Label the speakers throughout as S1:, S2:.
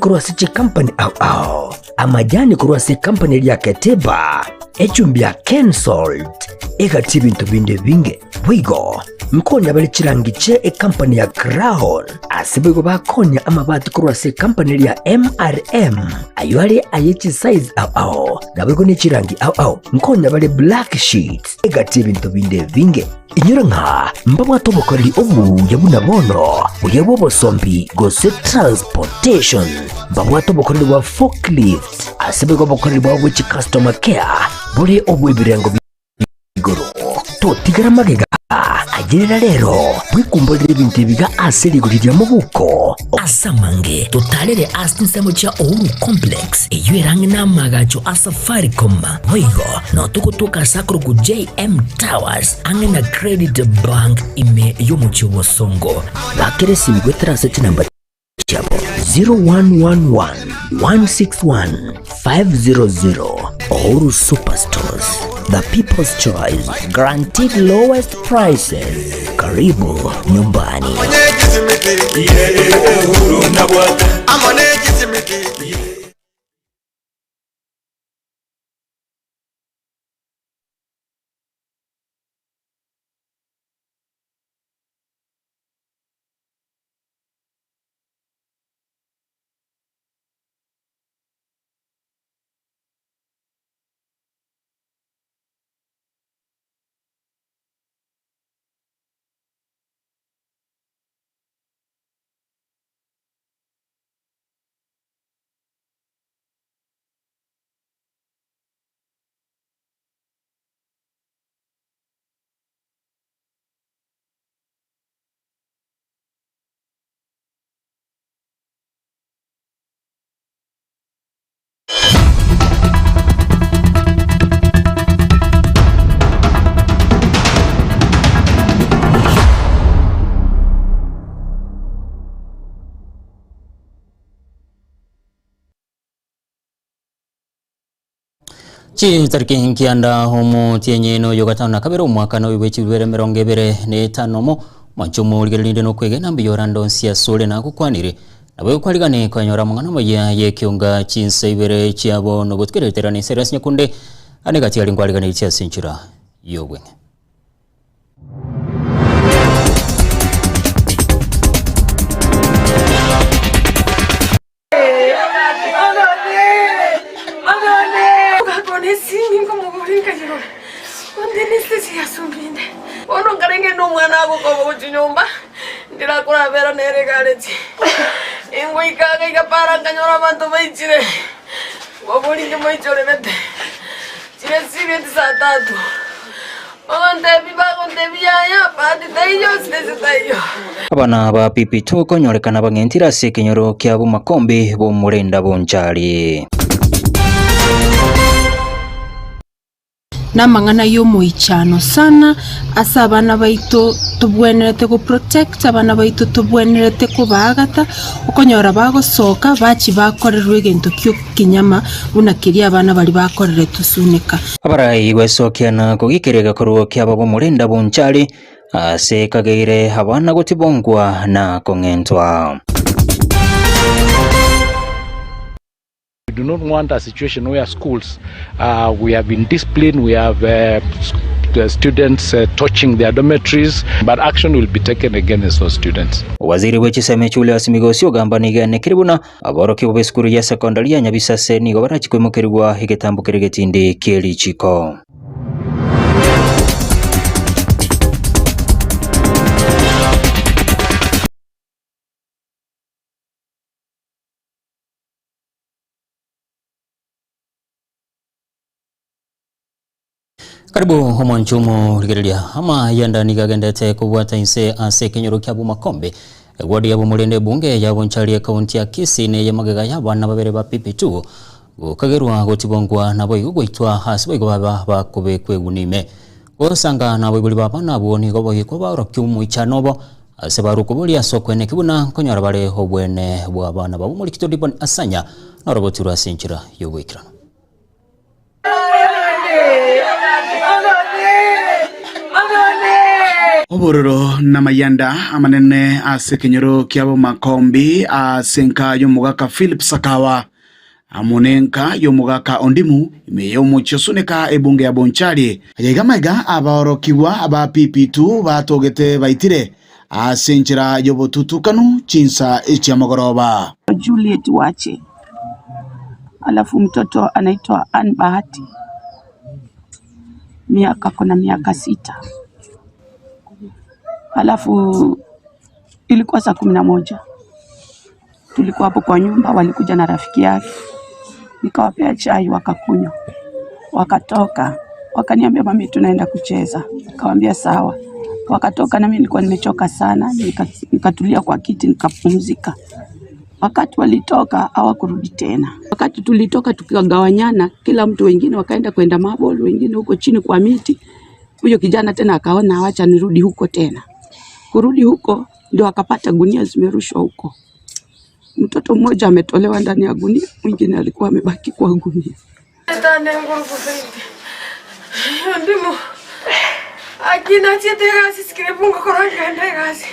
S1: kurwasiche company au amajani kurwasi company ya keteba echumbia cancelled egati bintu binde binge wigo mkonya bali chirangiche company ya Crown asibigo bakonya amabati kurwasi company ya MRM aywali ayichi size au nabigo ni chirangi au mkonya bali black sheets egati bintu binde binge inyura nka mbabwa tobokori obu yabuna bono uyebo bosombi gose transportation mbabwa tobokori wa forklift asibigo bokori wa which customer care buri obu ibirengo bigoro to tigara magega agerera rero bwikumbolere ibintu biga aseri gurira mu buko asamange totalere asinsemo cha Uhuru Complex eyirangi namagacho Safaricom wigo no tukutuka sakuru ku JM Towers angena Credit Bank ime yomuchiwo songo bakere simgwe transit number chabo 0111 161 500 Uhuru Superstores, the people's choice, guaranteed lowest prices. Karibu nyumbani.
S2: Chi tariki kianda homo tienye no yogatana kabero mwaka no wiwechi were merongebere ne tanomo manchumo ligelinde no kwege nambi yorando sia sole na kukwanire nabo kwaligane kwanyora mangana moya ye kiunga chinse ibere chiabo no gutkeretera ni serious nyakunde anegati alingwaligane chia sinchira yogwe
S3: Ono karenge no mwana ako kuchinyumba ndira kula vera nere galeti ingo ikaga ikapara kanyora bantu baichire wabuli ndimo ichore nete chire sibe tisatatu onde biyaya pati tayo sitese tayo
S2: abana ba pipito konyorekana bangentira sekenyoro kyabo makombe bo murenda bonchali
S4: namangana yo moichano sana asa abana baito tubwenerete ko protect abana baito tubwenerete ko bagata ukonyora bagosoka bachi bakorerwe gento kyo kinyama unakiria abana bali bakorere tusunika
S2: abarayi gwesokiana kugikerega koruo kyabo bo murenda bonchali ase kageire abana gutibongwa na kongentwa.
S5: We do not want a situation where schools we have been disciplined, we have the students touching their dormitories, but action will be taken against those students.
S2: Waziri w'ekiseme chule asimigosyo gamba nigane kiribuna aboroke obeskuru ya secondary ya Nyabisase nigo barachikwemukirwa igetambukire getinde kelichiko. Karibu homo nchumo ligerelia ama yanda nigagendete kubwata inse ase kenyoro kyabu makombe gwadi yabu mulende bunge yabo nchali kaunti ya Kisii ne yamagaga yabana babere ba PP2 gukagerwa gotibongwa nabo igugwitwa hasi bwo baba bakobe kwegunime gosanga nabo iguli baba nabo ni gobo yikoba rokyumu ichanobo ase barukubuli asokwe ne kibuna konyora bare hobwene bwa bana babo muri kitodibon asanya na robotura sinchira yobwikira
S6: Obororo na mayanda amanene ase kenyoro kiabo Makombi asenka yomugaka Philip Sakawa amunenka yomugaka Ondimu imeyo muchosuneka ebunge ya Bonchari ayegamaiga abaorokiwa aba PP2 batogete baitire asenchira yobotutukanu chinsa echi amagoroba.
S7: Juliet Wache, alafu mtoto anaitwa Ann Bahati, miaka 6. Alafu ilikuwa saa 11. Tulikuwa hapo kwa nyumba, walikuja na rafiki yake. Nikawapea chai wakakunywa. Wakatoka, wakaniambia mami tunaenda kucheza. Nikamwambia sawa. Wakatoka na mimi nilikuwa nimechoka sana, nikatulia kwa kiti nikapumzika. Wakati walitoka hawakurudi tena. Wakati tulitoka tukagawanyana, kila mtu wengine wakaenda kwenda mabolo, wengine huko chini kwa miti. Huyo kijana tena akaona acha nirudi huko tena. Kurudi huko ndio akapata gunia zimerushwa huko. Mtoto mmoja ametolewa ndani ya gunia, mwingine alikuwa amebaki kwa gunia.
S3: Ndimo akina chitega siskrepunga koranga ndegasi.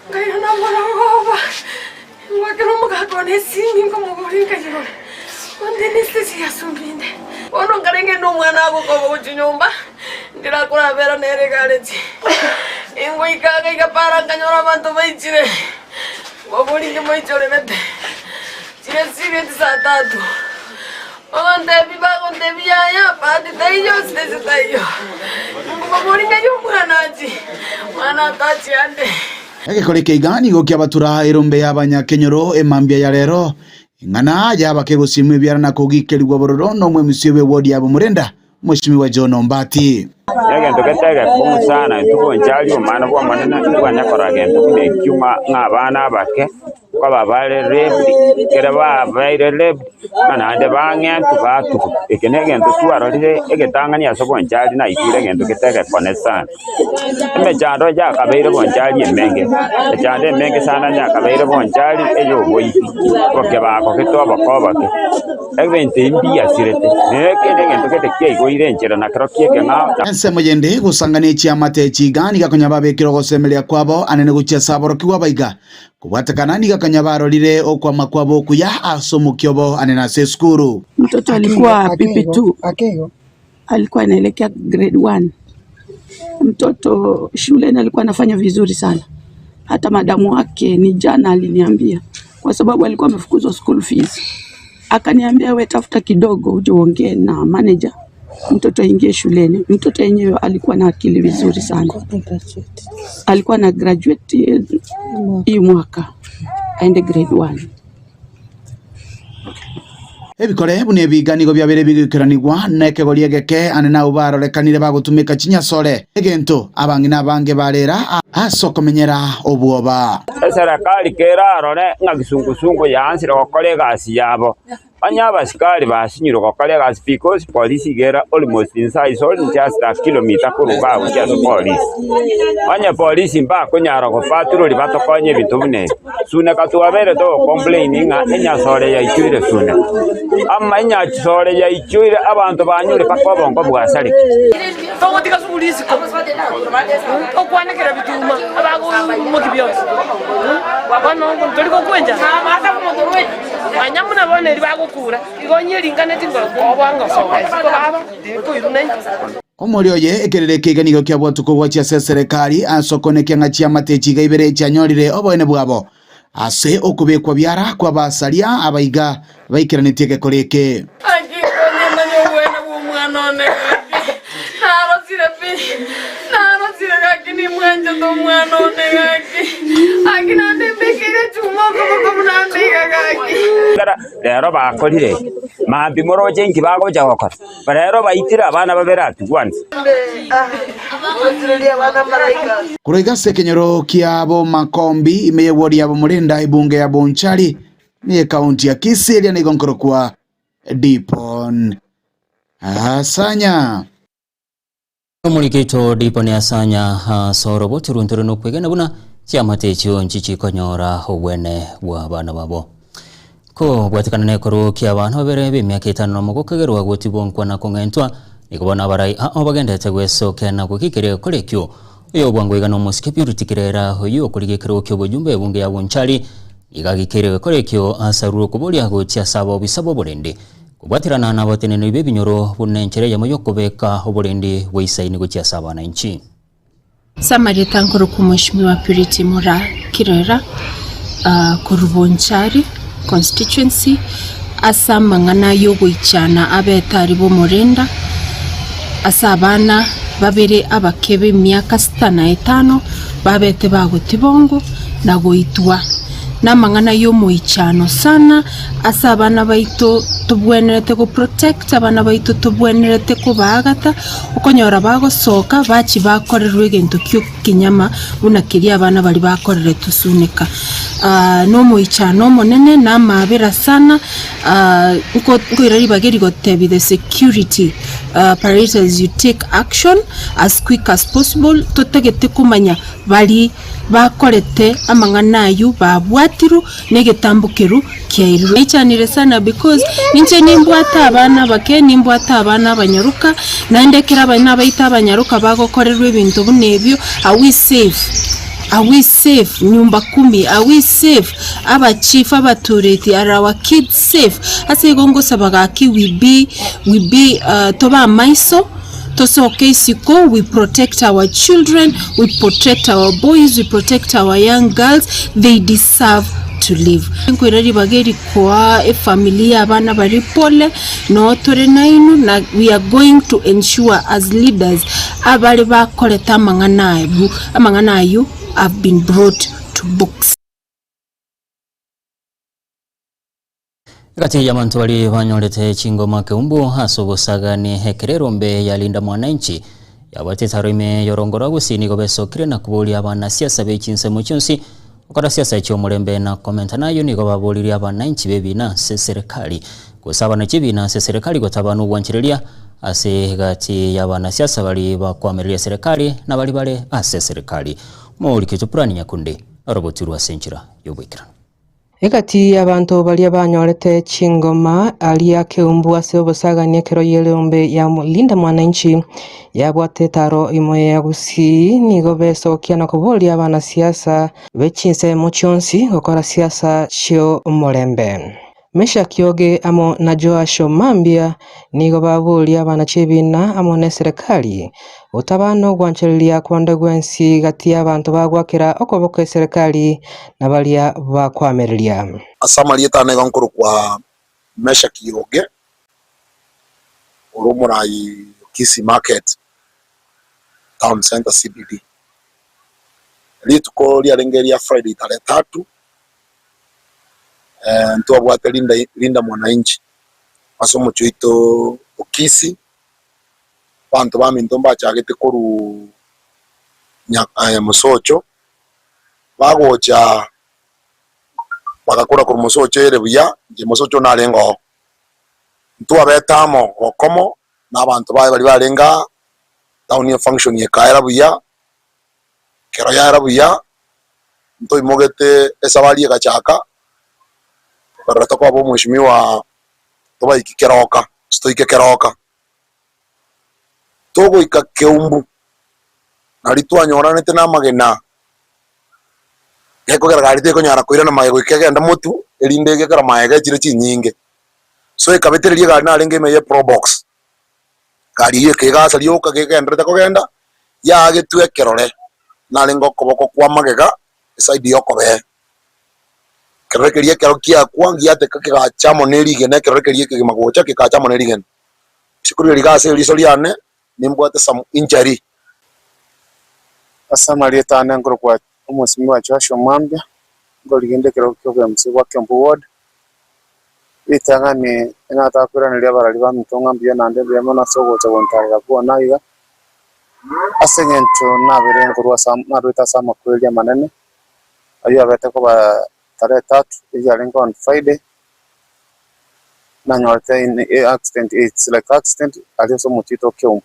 S3: Ngayo na mwana ngoba. Wakero mukakone simi ngomugoringa jiro. Ondiniste siyasumbinde. Ono ngarenge no mwana agokoba kuchinyumba. Ndirakura vera neregareti. Ingo ikaga ikapara kanyora abantu baichire. Wabolinge moichorerete. Chire sirete saa 3. Ontebi bagontebi ya pati tayo stese tayo. Wabolinge yumwanaji. Mwana tachi ande.
S6: Egekoreke igani gokia batura irombe y'abanyakenyoro emambia ya rero ingana yabake gusimwe byarana kugikerwa bororo no mwe musibe wodi yabo murenda mushimi wa John Ombati
S8: yagento ketege kumusana tuko njali umana bwa manana twanya koragento kune cyuma nk'abana bake kwaba bare rebdi kereba bare rebdi kana ande bangentu batu ekenegento tuarorire egetangani asobo njali na ikire gento ketege konesana emechando ja kabeire bonjali emenge echande emenge sana nya kabeire bonjali eyo boipi oke bako ketoba kobake egente imbia sirete nekende gento ketekie igoire njera na krokie kenga
S6: ensemo yende gusangania chiamate chigani gakonya babekiro gosemelia kwabo anene guchia saboro kiwa baiga kubwatakana ni gakonya barorire okwa makwabo kuya asomukyobo anena seskuru.
S7: Mtoto alikuwa PP2 alikuwa anaelekea grade 1. Mtoto shuleni alikuwa anafanya vizuri sana, hata madamu wake ni jana aliniambia, kwa sababu alikuwa amefukuzwa school fees. Akaniambia wewe tafuta kidogo uje uongee na manager mtoto aingie shuleni. Mtoto yenyewe alikuwa na akili vizuri sana, alikuwa na graduate hii mwaka aende grade 1.
S6: Ebikore bune biganigo byabere bigikiranirwa nekegoria geke anena ubarorekanire bagutumika chinyasore egento abangina bange barera asokomenyera obwoba
S8: serikali kera arore ngagisungusungu yansira gukora gasi yabo abanyabasikari basinyiro gukora gasi because police gera almost inside so just a kilometer kuruga ujya police anya police mba kunyara go patrol batokonye bintu bune sune katuabere to complaining enya sore ya ichire sune amma enya sore ya ichire abantu banyure pakobongo bwasari
S3: Togotika subulisi ko okwanekera bituma abago mokibyose bano toliko kwenja mata kumodorwe anyamuna bone libagukura igonye lingane ngo obanga soka ko baba ko irunai
S6: Omori oye ekerere kiganigo kya bwatuko gwachia serikali asokonekia ngachia matechiga ibere chanyorire oboene bwabo ase okubekwa byara kwa basalia abaiga baikiranite gekoreke
S3: akikonye nanyo buena bumwanone narosire gakini mwenje to mwanone gaki akinande bekire chuma ko munandiga gaki
S8: rero bakorire mambi moroje ngi bagoja gokora rero baitira abana babera tugwanze
S6: kuroiga sekenyoro kiabo Makombi imeye wodi yabo murenda ibunge ya Bonchari ni kaunti ya Kisii ya nigonkoro kwa Dipon Asanya
S2: Omulikito Dipon Asanya soro turunture no kwegana buna chiamate chio nchichi konyora obwene bwa bana babo ko bwatikana ne koro kia bana babere bemyaka 5 mugokegerwa gutibwo nkwana kongentwa nikubona barai aho bagendete gwesoke na gukikire kurekyo Yo bwango igano musikepi rutikirera hoyo kurigekero kyo bujumbe bunge ya bonchali igagikere korekyo asaruro kubolia gotia sabo bisabo burende kubwatirana na botenene bebinyoro bunenchere yamoyo kubeka oburende weisaini gotia sabo na inchi.
S4: Samari tankuru kumheshimiwa Purity Mura Kirera kurubonchari constituency asa mangana yo goichana abetari bo Murenda asa abana babere abakebe myaka 65 babete bagotibongo na goitwa na mangana yo moichano sana asa abana baito tubwenerete ko protect abana baito tubwenerete ko bagata ukonyora bagosoka bachi bakorerwe gento kyo kinyama unakiria abana bali bakorere tusunika no moichano monene na mabera sana uko irari bageri gotebi the security apparatus you take action as quick as possible totegete kumanya bali bakorete amangana yu babwatiru negetambukeru kyairwe icyanire sana because ninche nimbwata abana bake nimbwata abana banyaruka nandekera abana baita abanyaruka bagokorerwe ibintu bunebyo are we safe nyumba 10 are we safe aba chief abatureti are our kids safe ase gongo sabagaki we be toba maiso tosoke isiko we protect our children, we protect our boys, we protect our young girls. They deserve to live. Nkwirari bageri kwa familia abana bari pole no tore nainu na we are going to ensure as leaders abali bakoleta amangana ayu have been brought to books.
S2: Kati ya mantu wali wanyolete chingoma keumbu hasobosagani hekerero mbe ya linda mwananchi ya watitaro ime yorongora gusini gobeso kire na kubuli abana siasa bechinse muchonsi ukara siasa icho murembe na komenta nayo ni gobabuliri abananchi bebina se serikali kusaba na chibina se serikali gotabanu wanchirelia ase gati ya abana siasa bali bakwamerelia serikali na bali ase serikali muri kitupurani nyakunde robotiru asenchira yobwikira.
S9: Egati abantu bali abanyorete chingoma alia keumbu ase obosagania kero yelombe ya linda mwananchi yabwate taro imoye ya gusi nigo besokiana kuboli abana siasa bechinse muchonsi gokora siasa chio Mulembe. Mesha Kioge amo na Joasho Mambia nigo babuli abana chibina amo ne serikali utabano gwanchelilia kwanda gwensi gati abantu bagwakira okoboka serikali na balia bakwamerelia
S10: asamalie tane gankuru kwa Mesha Kioge urumurai Kisi Market Town Center CBD lituko lialengeria Friday tarehe 3 ntuwa bwate linda mwananchi asomo chuito Kisi bantu baminto mbachagete koru musocho bagocha bagakora ku musocho ere buya nje musocho nalengo ntuwa betamo okomo nabantu bali balenga town function ye kaira buya kero yara buya nto imogete esabali gachaka barata kwa bo mheshimiwa toba ikikeroka stoike keroka togo ikakeumbu nalitwa nyoranete na magena eko garagari ko nyara koira na mayego ikegenda mutu elindege kara mayega chire chinyinge so ikabetererie gari na lenge meye pro box gari ye kega salioka kegendrete kogenda ya getwe kerore na lengo koboko kwa magega side yokobe kerekerie kero kia kwangia te kaka chamo nerige ne kerekerie ke magocha ke chamo nerige sikuri ligase lisoliane nimbwate some injury
S11: asama leta nangro kwa mheshimiwa Joshua Mambia ngo ligende kero kyo msiwa Kembu ward itangani inata kura ni labara liba mitonga mbia na ndebe yamona sogo cha wontara kwa naiga asengento na bere ngurwa na reta sama kweli manene ayo abete ko ba tarehe 3 ijalengo on Friday na nyorte in accident it's like accident aliso mutito Kembu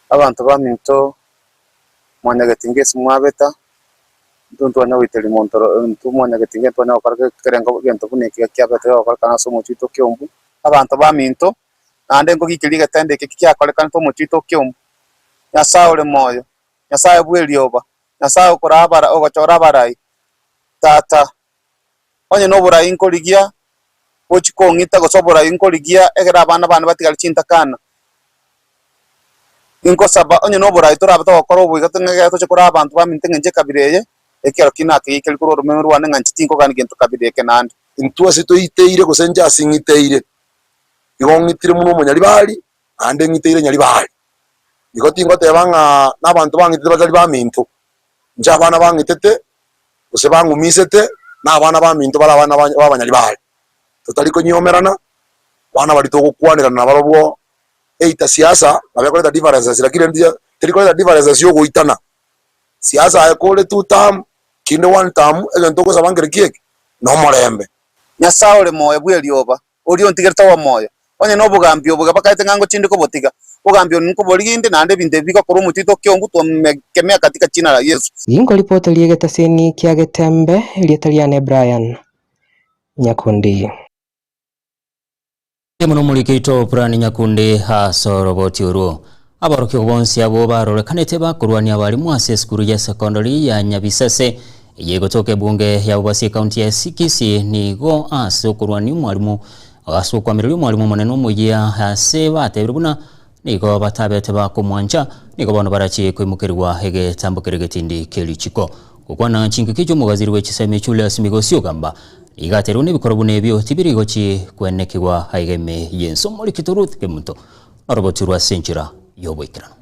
S11: abantu baminto mwanagatinge mwabeta nduntu na witeli montoro ntu mwanagatinge twana okarke kerengo gento kuneke kyabete okarkana so mutito Kembu abantu baminto ande ngo gikiliga tende kikya kolekana to mutito Kembu ya saule moyo Nyasaye bwelioba Nyasaye okorabara ogochora barai tata onye no burai nkorigia ochikongita gosobora inkorigia egera abana bana batigari chintakana inko saba onye no burai torabata gokora obuiga tengege tochekora abantu baminte ngenje kabireye ekero kinake ikeli kuro rume rwane nganchi tinko kandi gento kabireye kenandi
S10: intwase toiteire gosenja singiteire igongitire muno munyari bali ande ngiteire nyari bali igoti ngote banga nabantu bangitire bazali baminto nja abana bangitete ose bangumisete na abana baminto bala abana babanyari bali totali konyomerana bana bali togokwanira na barobwo eita siasa babekoleta differences lakini ndia telikoleta differences yo goitana siasa ayekole two term kinde one term egento ko sabangere kiek no morembe
S11: Nyasaye ole moyo bwelioba oli ontigerta wa moyo onye no bugambio buga bakaite ngango chindi ko botiga bugambio niko boliginde nande binde biko koro mutito kyongu to kemea katika jina la Yesu
S9: ingo ripoti liegetaseni kia Getembe lietaliane Brian Nyakundi
S2: muno mulikito Brian Nyakundi hasoroboti uru abaroki bonsi abo barorekanete bakurwania abarimu ase skuru ya secondary ya Nyabisase yegotoke bunge ya Bwasi county ya Sikisi nigo ase kurwania mwalimu agasukwa mirimo mwalimu munene umugia hase batebuna nigo batabete bakumwanja nigo bono barachi kwimukirwa hege tambukirege tindi kelichiko kukwana nchinkikije mugaziri w'ekiseme Julius Migosio gamba igateru n'ibikoro nebyo tibirigochi kwenekirwa haigeme yenso muri kituruth kemunto arobotirwa senjira yoboikirano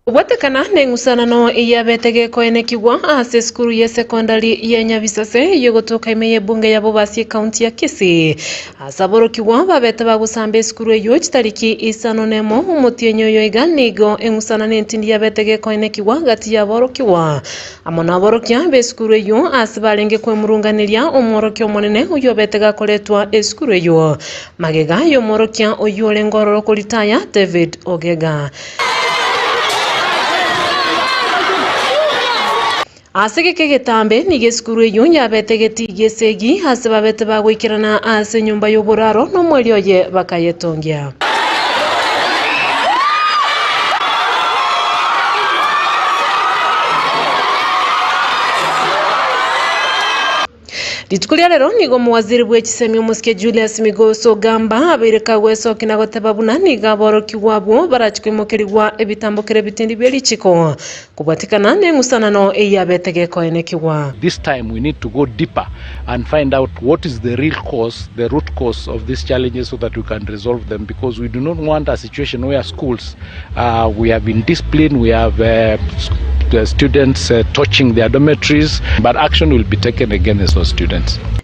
S4: Watekana nengusanano iyabetege koenekigwa ase skuru ya secondary ya Nyabisase yogotoka imeye bunge ya Bwasi county ya Kisii asaborokiwa babeta bagusambe skuru yo chitariki isano nemo umutienyo yoiga nigo engusana nentindi yabetege koenekigwa gati ya borokiwa amona borokya be skuru yo asibarenge kwemurunganiria omorokyo monene uyo betega koletwa skuru yo magega yo morokya oyo lengororo kolitaya David Ogega Asege kegetambe nige skuru yunya betegeti gesegi hasababete bagwikirana ase nyumba y'oburaro no mwelyoye bakayetongia Litukulia lero nigo muwaziri w'ekisemi omusike Julius Migoso gamba abireka gweso kinagoteba bunani gaboroki wabo barachikimukirwa ebitambukire bitindi byelichiko kubatikana nengusanano eyabetegeko enekiwa.
S5: This time we need to go deeper and find out what is the real cause, the root cause of these challenges so that we can resolve them, because we do not want a situation where schools we have been disciplined, we have the students touching their dormitories, but action will be taken against those students.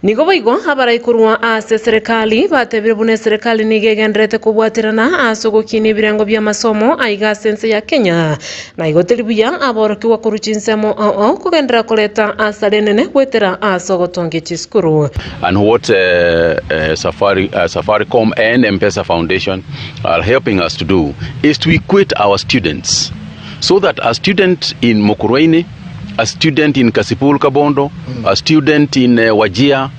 S4: Nigo boigo abaraikurwa ase serikali batebire bune serikali nigegendrete kubwatirana asogokini birango bya masomo aiga sense ya Kenya na igotelibya aborokiwa kuruchinsemo kugendera koleta asalenene gwetera asogotonge chiskuru.
S12: And what Safaricom and M-Pesa Foundation are helping us to do is to equip our students so that a student in Mukurweini, a student in Kasipul Kabondo, a student in Wajir,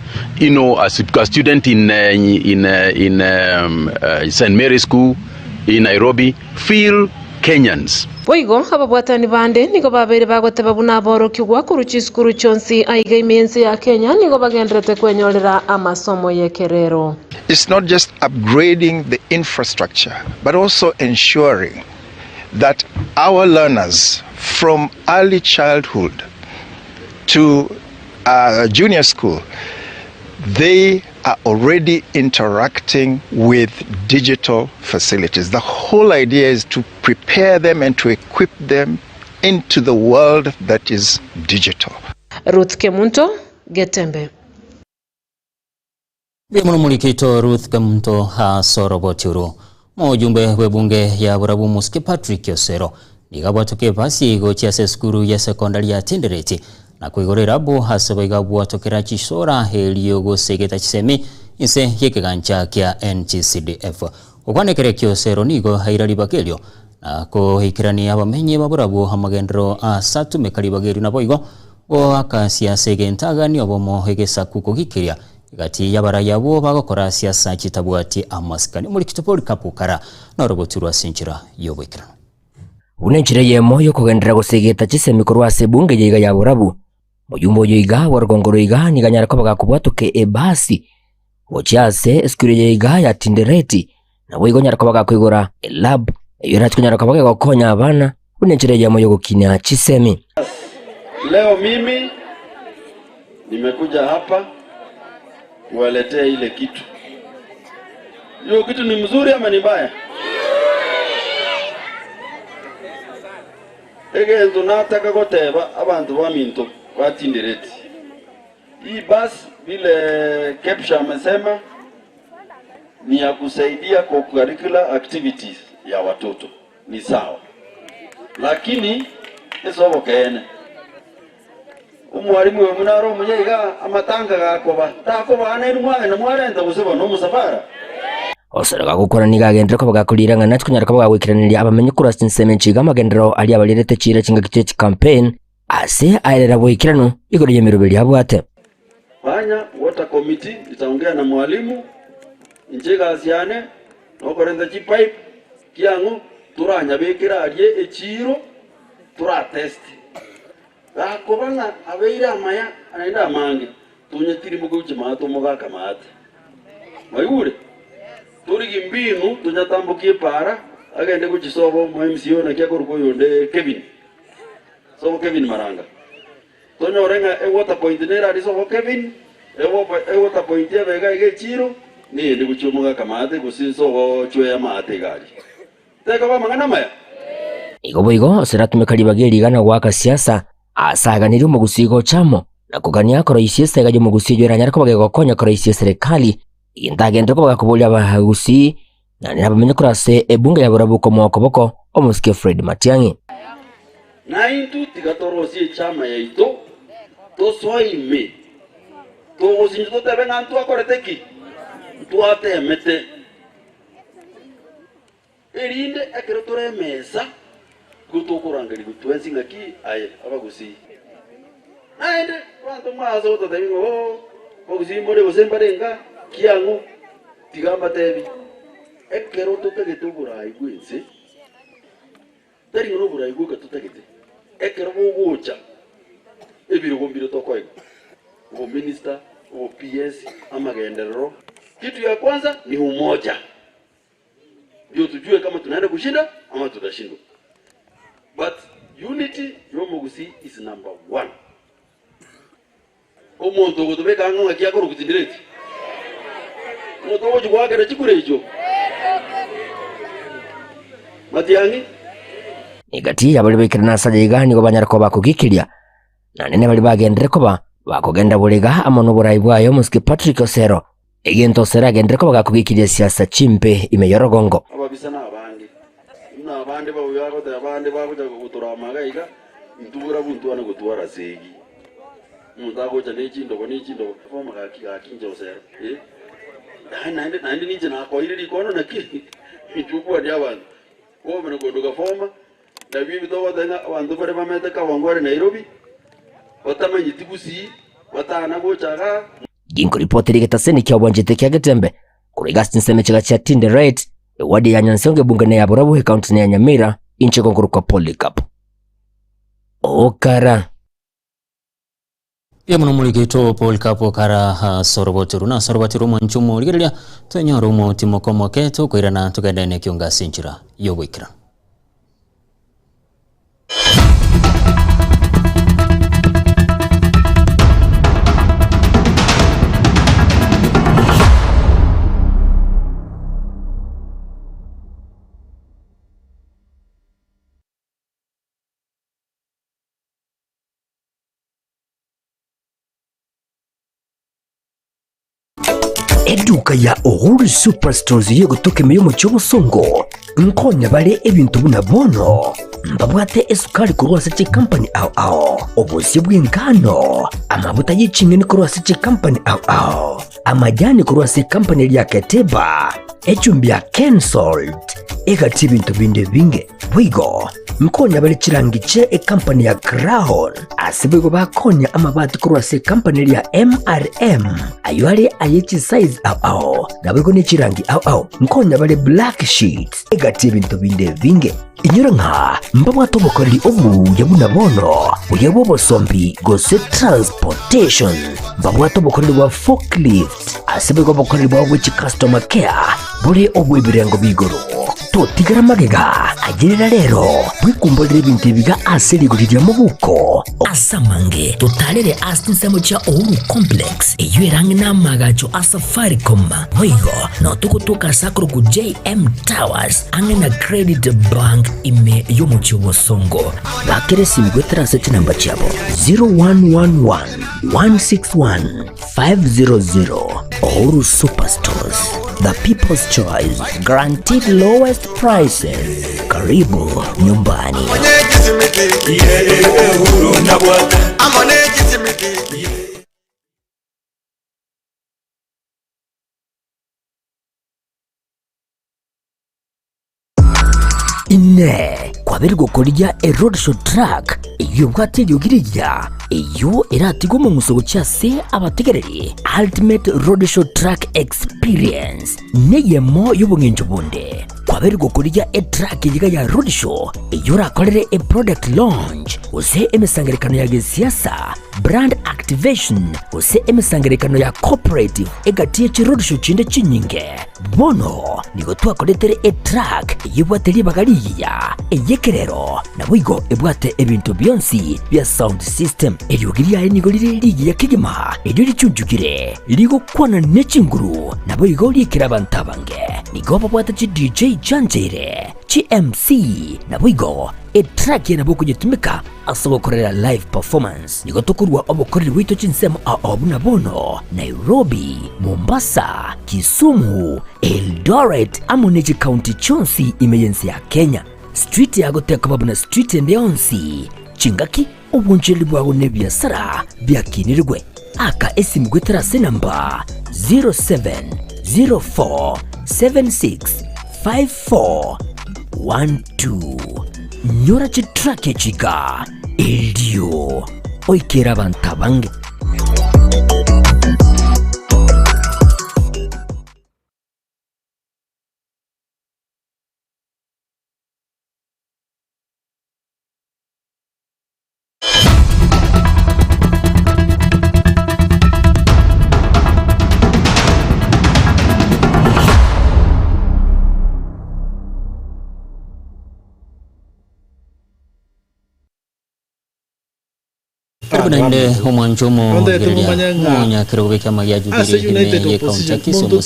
S12: a student in St. Mary's School in Nairobi feel Kenyans.
S4: Boigo ababwatani bande nigo babere bagoteba buna borokigwa kuruchiskuru chonsi aiga imense ya Kenya nigo bagendrete kwenyolera amasomo yekerero.
S13: It's not just upgrading the infrastructure but also ensuring that our learners from early childhood to junior school, they are already interacting with digital facilities. The whole idea is to prepare them and to equip them into the world that is digital.
S4: Ruth Kemunto, Getembe.
S2: Bimuno mulikito Ruth Kemunto ha sorobotiro. Mujumbe webunge ya Burabu Muske Patrick Yosero nigabwatoke basi gochia skuru ya sekondari ya Tendereti na kuigorera bo hasaba igabwatokera chisora helio gosegeta chisemi inse yekegancha kya NGCDF ukwanekere Yosero nigo hairali bagelio na ko hikirani abamenye baburabu hamagendro asatu mekali bageri na boigo o akasia segentaga ni obomo hegesa kuko gikiria gati yabaraya bo bagokora siasa kitabwati amaskani muri kitopoli kapukara na robotirwa sinjira yobwikira
S1: unenchire ye moyo kugendera gusigita chisemi kurwase bunge yiga ya burabu muyumbo yiga wargongoro yiga niganyara ko bagakubwatuke ebasi ochiase skuri yiga ya Tindereti na wigo nyara ko bagakwigura elab yora tunyara ko bagakonya abana unenchire ye moyo gukinya chisemi.
S14: Leo mimi nimekuja hapa kuwaletea ile kitu. Hiyo kitu ni mzuri ama ni mbaya? Ege nataka goteba abantu baminto batindireti. Hii basi vile Kepsha amesema ni ya kusaidia kwa curricular activities ya watoto. Ni sawa. Lakini esobo kene. Umwarimu we munaro munyiga amatanga gakoba takoba ana irumwa na mwarenda guseba no musafara.
S1: Oseraga gukora nigagendera ko bagakuriranga natwe kunyara ko bagawikiraniria abamenye kurasa inseme nciga amagendero ali abalirete cire kinga kice campaign ase airera boikirano igoro yemiroberi abwate.
S14: Banya water committee itaongea na mwalimu injega asiane nokorenda chi pipe kiango turanya bekira alie echiro tura test. Gakobanga abeira maya anaenda mange tunyetiri muguchi mato mugaka mate. Mayure turigi mbinu tunyatambukie para agende kuchisobo mu MCO na kyakoruko yonde Kevin. So Kevin Maranga. Tonyorenga water point nera aliso Kevin e water point ya vega igechiro ni ndi kuchumuga kamate kusiso chwe ya mate gali. Teka ba mangana maya.
S1: Igo seratumekali bageri gana gwaka siasa asaganiri mu gusigo chamo na kugania koro isiesa gaje mu gusijo eranyara ko bagakonya koro isiesa serikali indagenda ko bagakubulia bahagusi na nabamenye kurase ebunga ya burabuko mwakoboko omusike Fred Matiang'i
S14: na intu tigatorosie chama ya ito to soime to osinjo tebe nantu akoreteki tu atemete erinde akerotore mesa gutokurangari gutwensinga ki aye abagusi aende kwanto mazo to tebingo bagusi mbore bosembarenga kiangu tigamba tebi ekero tutegitugura igwinse tari no bura iguka tutegite ekero bugucha ebiro gombiro tokoigo go minister go PS amagenderero. Kitu ya kwanza ni umoja, ndio tujue kama tunaenda kushinda ama tutashindwa. But unity yomugusi is number 1. Omuntu gutubeka nganga kyakoro kutindireti moto woje gwagera chikurejo Matiang'i
S1: igati abali bekirana saje igani go banyara ko bakugikiria na nene bali bagendere ko bakugenda buliga amono burayi bwayo musiki Patrick Osero egento sera agendere ko bagakugikiria siasa chimpe imeyorogongo
S14: ababisana abandi bawo yago ta abandi bakuja gutura magaiga ntubura buntu ana gutwara segi mundago jane chindo foma ga kinjo Osero nandi ninje na ko iri kono na ki ichuku ali abantu ko mena godoga foma na bibi to wadanga abantu bare bamete ka wangware Nairobi watamanyi tigusi watana gochaga
S1: ginko ripoti rigetaseni kya bwanjete kya getembe kuri gastin seme chiga cha Tindereti wadi ya Nyansonge bungane ya Burabu county ya Nyamira inche konkuru kwa Polycarp Okara
S2: ya muno muligito Polycarp Okara sorobotiru mwanchumu ligerelia tuenyoro mu timoko keto kwirana tugendene kyonga sinchira yobwikira
S1: Eduka ya Uhuru Superstores yo gutoke miyo mu cyobusongo nkonya bale ebintu buna bono mbabwate esukari kurwasa chi company au obusi bw'ingano amavuta y'icingeni kurwasa chi company au amajani kurwasa company ya Keteba echumbi ya Kensalt egati ibintu binde binge bwigo nkonya bale chirangiche company ya Crown asibego bakonya amabati kurwasa company ya MRM ayo ari ayichi size au nabego ni chirangi au nkonya bale black sheets egati ibintu binde binge inyuranga mbamwa tobokoreri obu yabuna bono uyabo bosombi gose transportation mbamwa tobokoreri wa forklift asebe go bokoreri wa which customer care buri obu ibirengo bigoro totigara magega agirira rero bwikumbolera ibintu biga aserigurira mu buko asamange totalere astisemo cha Uhuru Complex eyirangi namagacho asafaricom hoigo no tukutuka sakro ku JM Towers angena Credit Bank ime yomuchi wosongo bakere simgwetera search number chabo 0111 161 500 Uhuru Superstores, the people's choice, guaranteed lowest prices. Karibu nyumbani. Ine kwabiri gukorya a roadshow track iyo bwatiriyo girija iyo iratigo mu musogo cyase abategereri ultimate roadshow track experience neyemo y'ubungenjo bunde kwabiri gukorya a track yiga ya roadshow iyo rakorere a product launch use emisangerekano ya gisiasa brand activation use emisangerekano ya cooperative egatiye ci roadshow cinde cinyinge bono nigo twakoretere a track yibwateri bagariya eyekerero nabwigo ebwate ebintu byonsi bya sound system eryogiria nigo liri ya kigema eryo licunjugire ligo kwana necinguru nabwigo likira bantabange nigo babwata ci DJ Janjere ci MC nabwigo a track yana boko jitumika asobokorera live performance nigo tukurwa obokoreri wito cinsemo abuna bono Nairobi, Mombasa, Kisumu, Eldoret amoneji county chonsi imeyensi ya Kenya street ya goteka babuna street endeyonsi chingaki ubunjeli bwawe nebyasara byakinirwe aka esimgwetera senamba 0704765412 nyora chitrake chika eldio oikera bantabange
S2: Nende umwanjumu munya kirobe kama ya jubiri ye kaunti Kisumu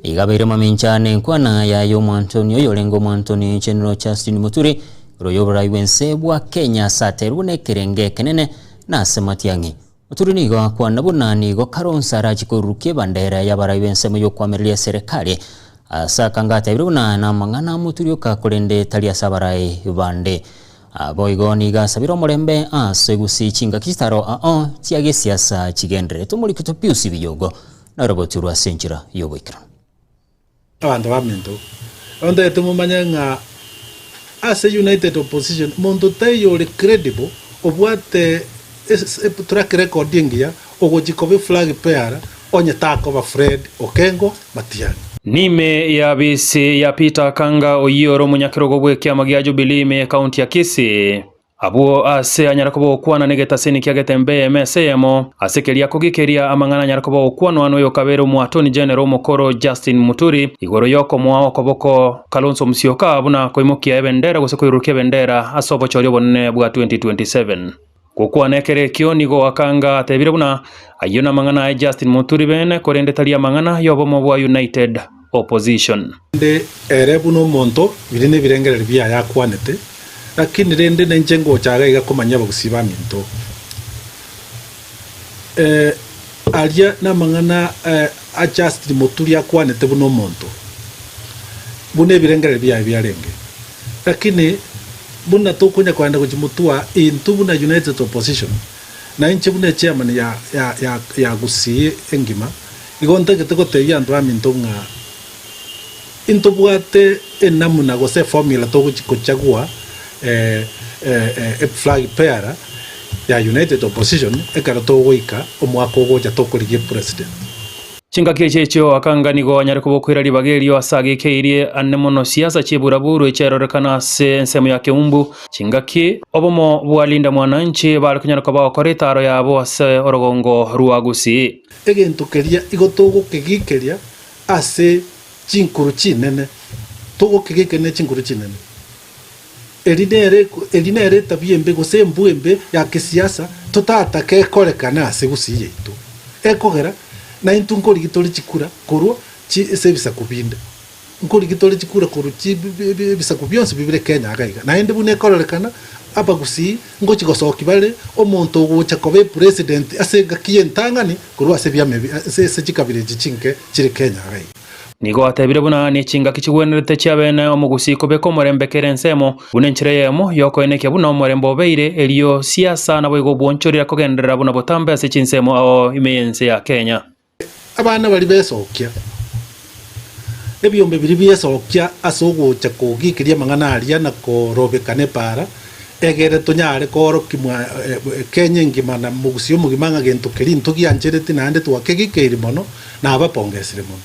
S2: igabire maminchane nkwana ya yo Antonio yolengo Antonio General Justin Muturi royobora iwense bwa Kenya saterune kerenge kenene na sematiangi Muturi nigo kwa nabuna nigo karonsa rajikuruke bandera ya bara iwense mu yo kwameria serikali asakangata ibiruna na mangana Muturi kakurende talia sabarai bande boigo niga sabiro morembe segusi chinga kitaro tiage siasa chigendere tumuri kutopiusi biyogo na robotu rwa senjira yoboikra
S15: abantu bamento onde tumumanya nga as a united opposition mondo tayo le credible obwate track recording ya ogojikobe flag pair onye tako ba Fred Okengo Matiang'i
S16: Nime ya bisi ya Peter Kanga oyoro munyakirogo bweke amagya Jubilee me county ya Kisii abo ase anyarakobo okwana negeta seni kyagetembe MSM asekeria kugikeria amangana anyarakobo okwano ano yokabero mu Attorney General Mokoro Justin Muturi igoro yoko mwao koboko Kalonzo Musyoka abuna koimokia ebendera gusekuiruke bendera asobo choryo bonne bwa 2027 Kukua nekere kionigo wakanga tebire buna ayona mangana ya Justin Muturi bene korende talia mangana yobomo bwa United Opposition.
S15: Nde erebuno monto birine birengere bya yakwanete lakini rende nenjengo chaga igakomanya bagusiba minto. Alia na mangana a Justin Muturi yakwanete buno monto. Bune birengere bya byarenge. Lakini buna tokunya kwanda kujimutua into buna United Opposition na inche buna chairman ya gusi engima igonta keteko teya ndo amintonga into bwate enamuna gose formula to kuchagua flag pair ya United Opposition ekara to wika omwako goja to kuligie president
S16: Chingaki checho akanganigo anyari kubokwira libagerio asagikeirie annemono siasa chiburaburu echerorekana se ensemo ya Keumbu. Chingaki obomo bwalinda mwananchi bali kunyaruka bakoretaro yabo ase orogongo ruagusi.
S15: Egento keria igotogo kegikeria ase chinkuru chinene. Togo kegikene chinkuru chinene. Elinere tabiembe gose mbuembe ya kisiasa totata kekorekana ase gusi yetu. Ekogera na intu nkori gitori chikura korwo chi sebisa kubinda nkori gitori chikura korwo chi bisa kubyonse bibire Kenya agaiga na ende bune kororekana aba gusi ngo chigosoki bale omonto gocha kobe president ase gakientangani korwo ase byame ase chikabire chinke chiri Kenya agaiga
S16: nigo atebire buna ni chingaki chigwenerete cyabene omugusi kobeko morembekere ensemo bunenchire yemo yoko eneke buna omorembo beire eliyo siasa nabo igo bwonchorira kogenderera buna botambe ase chinsemo ao imeyense ya Kenya.
S15: Abana bali besokya ebyombe biri byesokya asogocha kogikiria mangana aria na korobekane para egere tonyare koro kimwa Kenya ngimana mugusio mugimanga gento keri ntugiancherete nande twakegikeiri mono na abapongesire mono.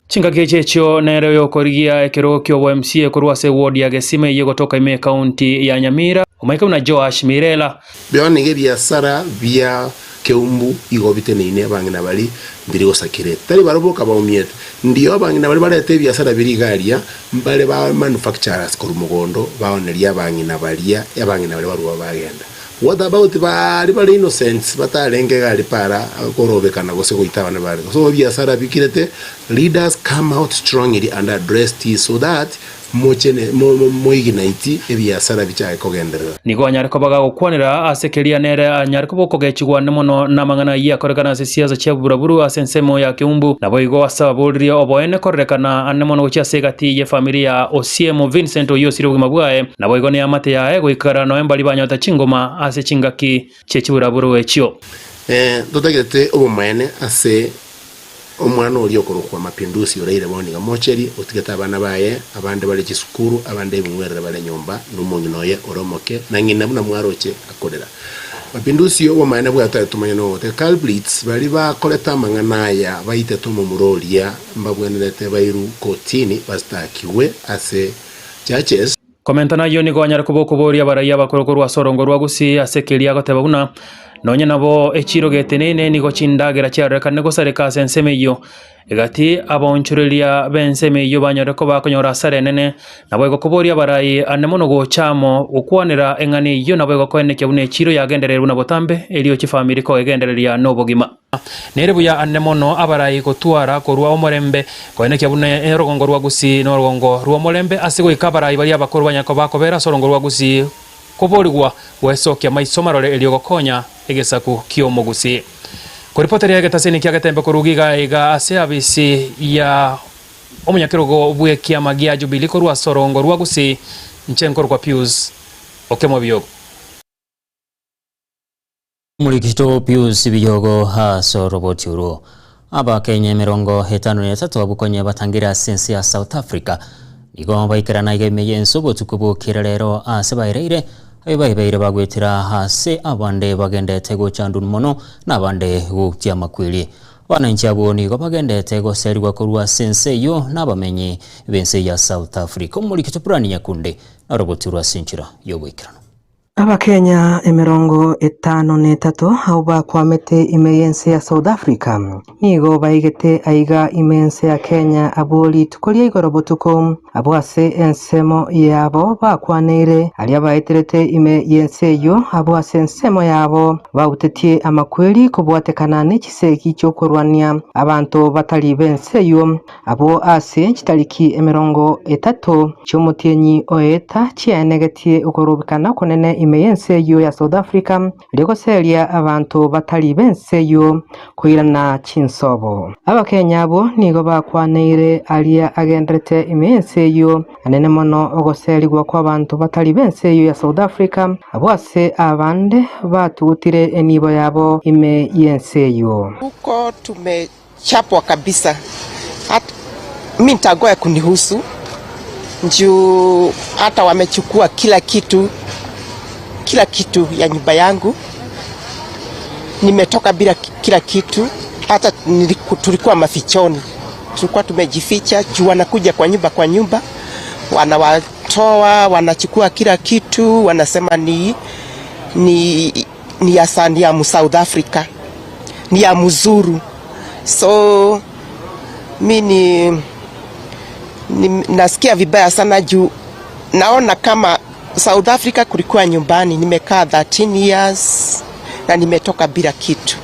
S16: Chingaki checho nere yokorigia ekero kyo MCA kurwase ward ya Gesime yego toka ime county ya Nyamira umaika na Joash Mirela
S17: byone gebiasara bya Keumbu igobite neine abangina bali mbiri gosakire tari baroboka baumiete ndio abangina bali barete biasara biri garia mbale ba manufacturers korumugondo baoneria abangina balia abangina bali baruwa bagenda. What about bali innocents batarenge gali para korobekana gose goitabana bali so biasara bikirete leaders come out strongly and address this so that moiginaiti ebiasara bichaye kogenderera
S16: nigo anyariko baga gukwanira asekeria nere anyariko bokogechigwa nemono namangana yakorekana siasa cheburaburu asensemo ya Keumbu nabo igo asaburirio oboene korekana anemono gochasegati ye familia Osiemo Vincent oyosire bwimabwae nabo igo ne amate yae goikara November libanyota chingoma ase chingaki chechiburaburu echio
S17: dotagete obomene ase omwana oli okorokwa mapinduzi oraire boniga mocheri otigeta abana baye abande bali chisukuru abande bimwerera bale nyomba numunyu noye oromoke na ngina buna mwaroche akorera mapinduzi yo omwana bwata tumanya no te culprits bali bakoleta mangana ya baite tomo murolia mbabwenerete bairu kotini bastakiwe ase churches.
S16: Komenta nayo nigo anyara kubokoboria baraya bakorokorwa sorongo rwagusi asekeria goteba buna nonye nabo echiro getenene nigo chindagera cyarekane gosareka sensemeyo egati abonchurelia bensemeyo banyareko bakonyora sarenene nabo gokoboria barayi anemono gochamo ukwanira engani yo nabo gokoeneke bune echiro yagenderera buna botambe eliyo chifamily ko egendereria nobogima nere buya anemono abarayi gotwara korwa omorembe koeneke bune erogongo rwagusi no rogongo rwomorembe asigo ikabarayi bali abakuru banyako bakobera sorongo rwagusi koborigwa wesokia maisomarore eliyo gokonya egesaku kiomogusi koripoteri yagetaseni kyagetembe korugiga iga ase abisi ya omunyakirogo bwekia magia Jubilee korwa sorongo rwagusi nchenko kwa Pius okemo byogo
S2: Mulikito Pius biyogo ha so roboti uro aba Kenya 53 abukonye batangira sensi ya South Africa nigo baikirana igeme yenso tukubo kirerero ase baireire ayibayibeire bagwetira hase abande bagendete gochandun mono nabande gutia makwili wananchi abo nigo bagendete goserwa korwa sense yo nabamenyi bense ya South Africa mulikito purani nyakunde na roboti rwa sinchira yobwikirano
S9: Abakenya 53 hau bakwamete imeyense ya South Africa nigo baigete aiga imense ya Kenya aboli tukolia igorobotuko abwase ensemo yabo bakwaneire ali abaiterete imeyense yo abwase ensemo yabo bautetie amakweli kubwatekana n'ikiseki cyo kurwania abantu batali bense yo abo ase kitariki 30 cy'umutienyi oeta cyenegetie ukorobikana konene imeyense yo ya South Africa liko seria abantu batali bense yo kuirana chinsobo abakenya abo nigo bakwaneire alia agendrete imeyense yo anene mono ogoserigwa kwa abantu batali bense yo ya South Africa abwase abande batutire enibo yabo imeyense yo
S18: huko tumechapwa kabisa hata mimi nitagoya kunihusu njoo hata wamechukua kila kitu ya nyumba yangu nimetoka bila kila kitu hata tulikuwa mafichoni, tulikuwa tumejificha juu wanakuja kwa nyumba wanawatoa, wanachukua kila kitu, wanasema ni asani ya South Africa, ni ya mzuru. So mimi nasikia vibaya sana juu naona kama South Africa kulikuwa nyumbani. Nimekaa 13 years na nimetoka bila kitu.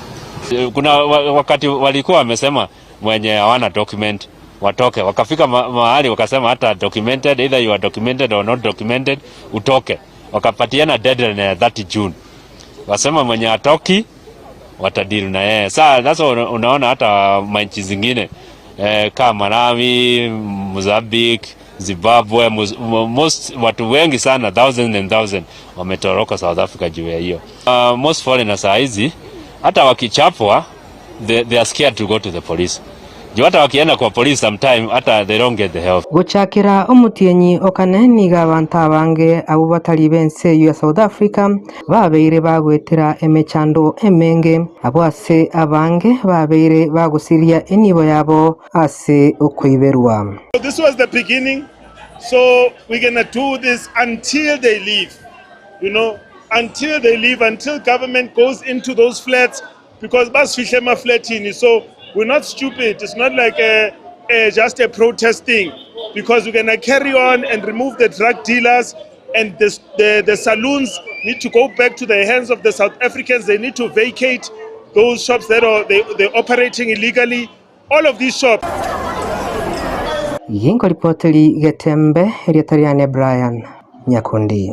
S19: Kuna wakati walikuwa wamesema mwenye hawana document watoke, wakafika mahali wakasema hata documented, either you are documented or not documented, utoke. Wakapatiana deadline 30 June. Wasema mwenye atoki watadili na yeye. Sasa unaona hata manchi zingine kama Malawi, Mozambique, Zimbabwe, most watu wengi sana, thousands and thousands wametoroka South Africa juu ya hiyo. Most foreigners hizi hata wakichapwa they are scared to go to the police. Juu hata wakienda kwa police sometime hata they don't get the help.
S9: Guchakira omutienyi okaneni gabanta bange abo batali bense ya South Africa babeire bagwetera emechando emenge abo ase abange babeire bagusiria enibo yabo ase okwiberwa.
S20: This was the beginning, so we're going to do this until they leave, until they leave, until government goes into those flats, because bas fihlema flatini. So we're not stupid. It's not like just a protest thing, because we're going to carry on and remove the drug dealers, and the saloons need to go back to the hands of the South Africans. They need to vacate those shops that they're operating illegally. All of these shops.
S9: Yingo ripoteri Getembe Eriatariane Brian Nyakundi.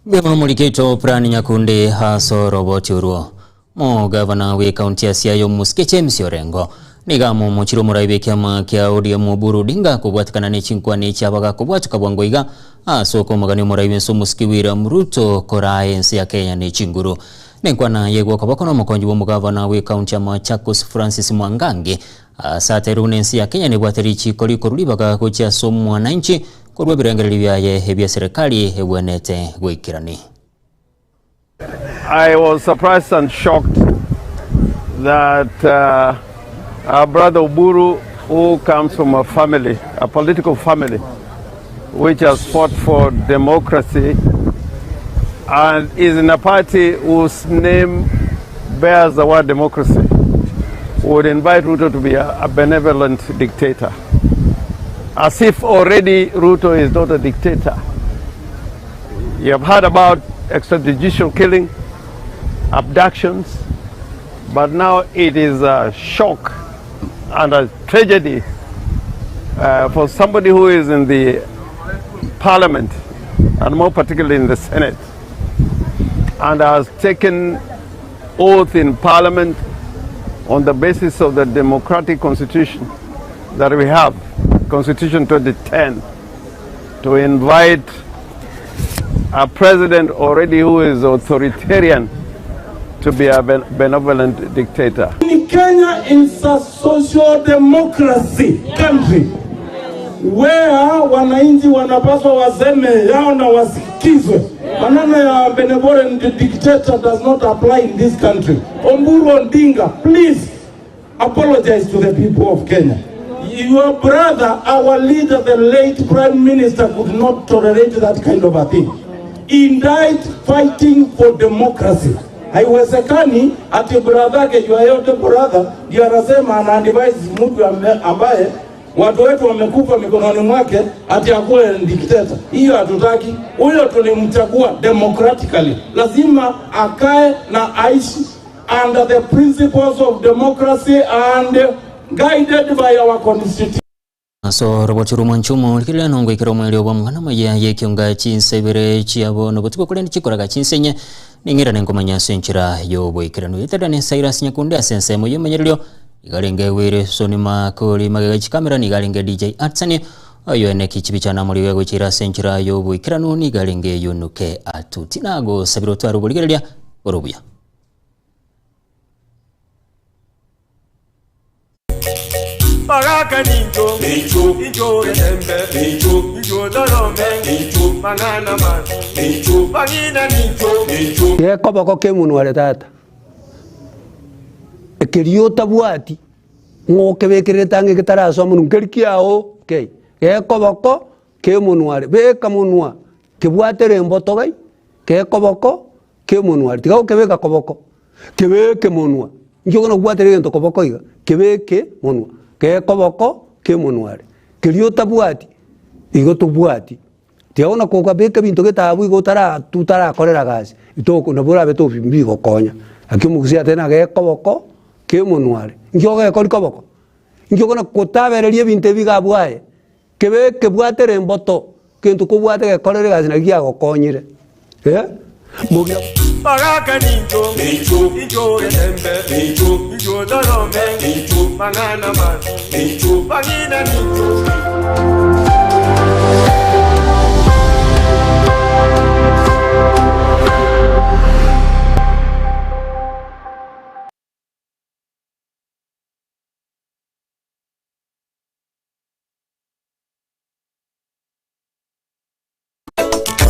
S2: Bema mulikito Brian Nyakundi haso roboti uruo. Mo gavana we kaunti ya Siaya Muskete Msiorengo. Niga mo mochiro muraibe kiama kia ODM Burudinga kubwatikana nechinkwa nechabaga kubwatika bwangoiga. Soko magani muraibe so Muskiwira Mruto korae nsi ya Kenya nechinguru. Nenkwana yegwa kabakono mkonju wa gavana we kaunti ya Machakos Francis Mwangangi. Saterune nsi ya Kenya nebwaterichi koliko rulibaga kuchia somu wananchi kwa birangali byaye hebya serikali hebwenete gwikirani.
S21: I was surprised and shocked that our brother Oburu, who comes from a family, a political family, which has fought for democracy and is in a party whose name bears the word democracy, would invite Ruto to be a benevolent dictator. As if already Ruto is not a dictator. You have heard about extrajudicial killing, abductions, but now it is a shock and a tragedy for somebody who is in the parliament, and more particularly in the Senate, and has taken oath in parliament on the basis of the democratic constitution that we have, Constitution 2010, to invite a president already who is authoritarian to be a benevolent dictator.
S22: Kenya is a social democracy country where wananchi wanapaswa waseme yao na wasikizwe. Maneno ya benevolent dictator does not apply in this country. Oburu Odinga, please apologize to the people of Kenya. Your brother, our leader, the late Prime Minister, could not tolerate that kind of a thing. He died fighting for democracy. Haiwezekani ati brother yake jua yote brother ndio anasema ana advise mtu ambaye watu wetu wamekufa mikononi mwake ati akuwe dictator. Hiyo hatutaki. Huyo tulimchagua democratically. Lazima akae na aishi under the principles of democracy and guided by our constitution.
S2: So roboturu manchumo likile nongo ikiromo elio bamwana maya yekionga chinsebere chiabo nobotiko kuleni chikoraga chinsenye ningira nengomanya senchira yobo ikirano yetadane Cyrus Nyakundi asensemo yomenyeryo igalenge wire sonima koli magachi kamera nigalenge DJ Atsani ayo ene kichibichana muri wego chira senchira yobo ikirano nigalenge yonuke atutinago sabiro twaru buligerelia orobuya.
S23: Baraka ninjo, ninjo Getembe, ninjo Dorome, ninjo Mangana Man, ninjo Bagina ninjo.
S24: Ye koboko kemunu wale tata.
S3: ekerio tabwati ngoke bekeretange kitaraso munu nkerikiao okay gekoboko ke munware beka munwa kibwatere mboto gai gekoboko ke munware tiga kebeka koboko kebeke munwa njogona bwatere gento koboko iga kebeke munwa gekoboko ke munware kerio tabwati igo tubwati tiona koka beke bintu getabu igo tutara korera gasi itoko nabura beto bigo konya akimugusia tena gekoboko ke munware njoge kori koboko njogona kotabererie binte bigabwaye kebeke bwatere mboto kintu kubwate gekorere gasi na giago konyire mugia
S23: Bagaka ninjo ninjo getembe ninjo darome ninjo mangana man ninjo bagina ninjo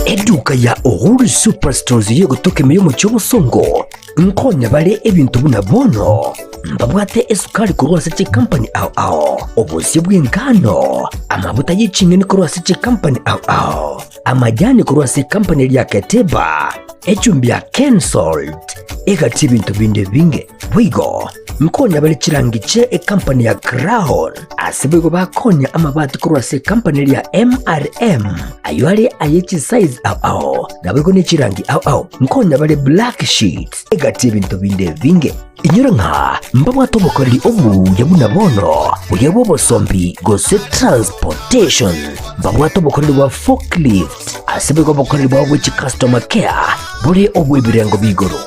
S1: Eduka ya Uhuru Superstores yo gutoka milimo cy'obusongo nkonya bale ebintu buna bono mbabwate esukari kurwasa chi company ao obusi bw'engano amavuta y'icingeni kurwasa chi company ao amajani kurwasa company ya Keteba echumbi ya Kensalt egati ibintu binde binge wigo nkonya bale chirangiche company ya Crown asibego bakonya amabati kurwasa company ya MRM aywale ayechi size ao nabego ne chirangi ao nkonya bale black sheet egati ibintu binde binge inyura nka mbabwa tobokoreri obu yabuna bono uyabo bosombi gose transportation mbabwa tobokoreri wa forklift asibego bokoreri wa which customer care buri obu ibirengo bigoro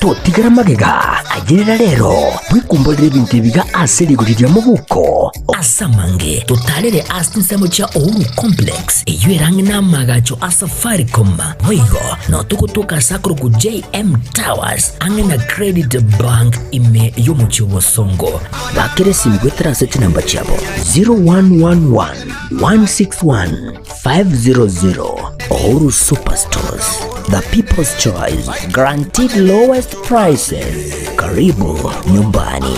S1: totigara magega agirira rero bwikumbolere ibintu biga aserigurira mu buko asamange totalere asinsemo cha Uhuru Complex eyerange namagacho asafaricom wigo no tukutuka sakuru ku JM Towers angena Credit Bank ime yomuchiwo songo bakere simgwe transit number chabo 0111 161 500 Uhuru Superstores, the people's choice, guaranteed lowest prices. Karibu nyumbani.